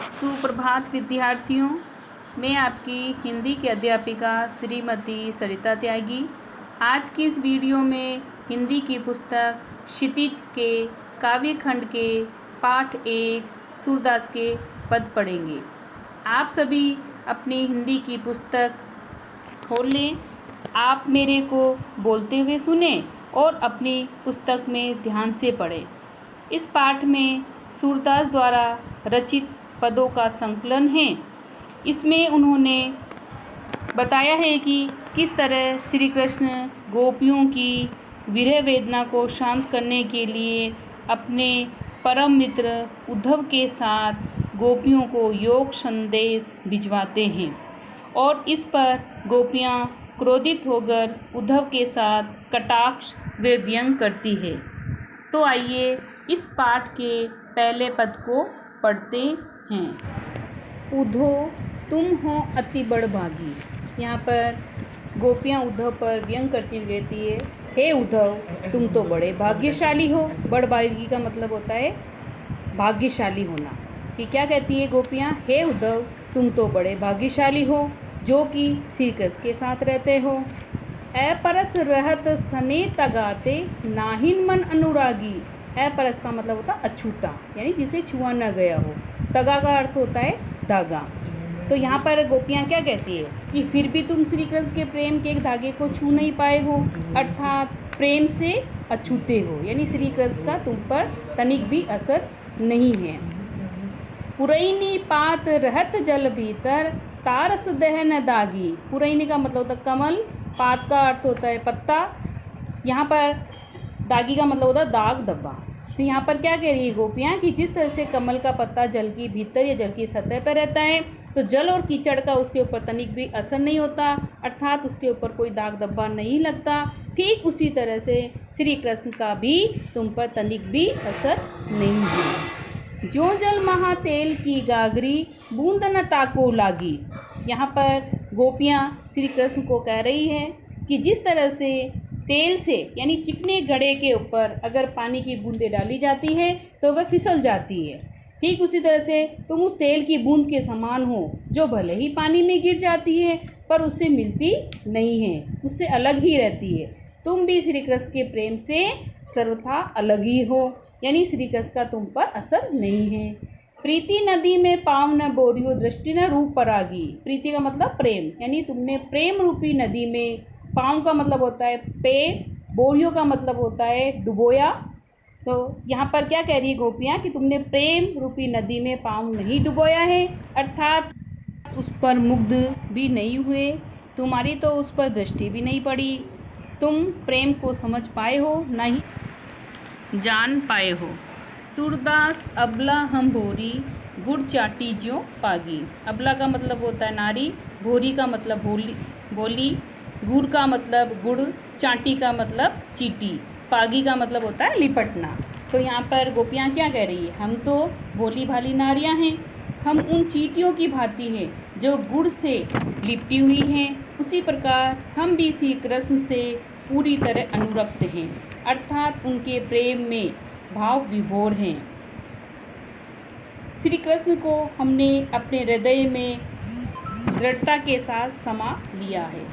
सुप्रभात विद्यार्थियों, मैं आपकी हिंदी की अध्यापिका श्रीमती सरिता त्यागी। आज की इस वीडियो में हिंदी की पुस्तक क्षितिज के काव्य खंड के पाठ 1 सूरदास के पद पढ़ेंगे। आप सभी अपनी हिंदी की पुस्तक खोल लें। आप मेरे को बोलते हुए सुने और अपनी पुस्तक में ध्यान से पढ़ें। इस पाठ में सूरदास द्वारा रचित पदों का संकलन है। इसमें उन्होंने बताया है कि किस तरह श्री कृष्ण गोपियों की विरह वेदना को शांत करने के लिए अपने परम मित्र उद्धव के साथ गोपियों को योग संदेश भिजवाते हैं और इस पर गोपियाँ क्रोधित होकर उद्धव के साथ कटाक्ष व व्यंग करती है। तो आइए इस पाठ के पहले पद को पढ़ते हैं। उद्धो तुम हो अति बड़भागी। यहाँ पर गोपियाँ उद्धव पर व्यंग करती हुई कहती है, हे उद्धव तुम तो बड़े भाग्यशाली हो। बड़भागी का मतलब होता है भाग्यशाली होना। कि क्या कहती है गोपियाँ, हे उद्धव तुम तो बड़े भाग्यशाली हो जो कि श्री कृष्ण के साथ रहते हो। अपरस रहत सने तगाते नाहिन मन अनुरागी। अपरस का मतलब होता है अछूता, यानी जिसे छुआ न गया हो। तगा का अर्थ होता है धागा। तो यहाँ पर गोपियाँ क्या कहती है कि फिर भी तुम श्री कृष्ण के प्रेम के एक धागे को छू नहीं पाए हो, अर्थात प्रेम से अछूते हो, यानी श्री कृष्ण का तुम पर तनिक भी असर नहीं है। पुरैनी पात रहत जल भीतर तारस दहन दागी। पुरैनी का मतलब होता है कमल, पात का अर्थ होता है पत्ता, यहाँ पर दागी का मतलब होता है दाग धब्बा। तो यहाँ पर क्या कह रही है गोपियाँ कि जिस तरह से कमल का पत्ता जल की भीतर या जल की सतह पर रहता है तो जल और कीचड़ का उसके ऊपर तनिक भी असर नहीं होता, अर्थात उसके ऊपर कोई दाग धब्बा नहीं लगता। ठीक उसी तरह से श्री कृष्ण का भी तुम पर तनिक भी असर नहीं है। जो जल महा तेल की गागरी बूंद न ताको लागी। यहाँ पर गोपियाँ श्री कृष्ण को कह रही हैं कि जिस तरह से तेल से यानी चिकने घड़े के ऊपर अगर पानी की बूंदें डाली जाती है तो वह फिसल जाती है, ठीक उसी तरह से तुम उस तेल की बूंद के समान हो जो भले ही पानी में गिर जाती है पर उससे मिलती नहीं है, उससे अलग ही रहती है। तुम भी श्री कृष्ण के प्रेम से सर्वथा अलग ही हो, यानी श्री कृष्ण का तुम पर असर नहीं है। प्रीति नदी में पाव न बोरियो दृष्टि न रूप परागी। प्रीति का मतलब प्रेम, यानी तुमने प्रेम रूपी नदी में, पाँव का मतलब होता है पैर, बोरियो का मतलब होता है डुबोया। तो यहाँ पर क्या कह रही है गोपियाँ कि तुमने प्रेम रूपी नदी में पाँव नहीं डुबोया है, अर्थात उस पर मुग्ध भी नहीं हुए, तुम्हारी तो उस पर दृष्टि भी नहीं पड़ी, तुम प्रेम को समझ पाए हो ना ही जान पाए हो। सूरदास अबला हम भोरी गुड़ चाटी ज्यों पागी। अबला का मतलब होता है नारी, भोरी का मतलब बोली, गुड़ का मतलब गुड़, चाटी का मतलब चीटी, पागी का मतलब होता है लिपटना। तो यहाँ पर गोपियाँ क्या कह रही है, हम तो भोली भाली नारियाँ हैं, हम उन चीटियों की भांति हैं जो गुड़ से लिपटी हुई हैं, उसी प्रकार हम भी श्री कृष्ण से पूरी तरह अनुरक्त हैं, अर्थात उनके प्रेम में भाव विभोर हैं। श्री कृष्ण को हमने अपने हृदय में दृढ़ता के साथ समा लिया है।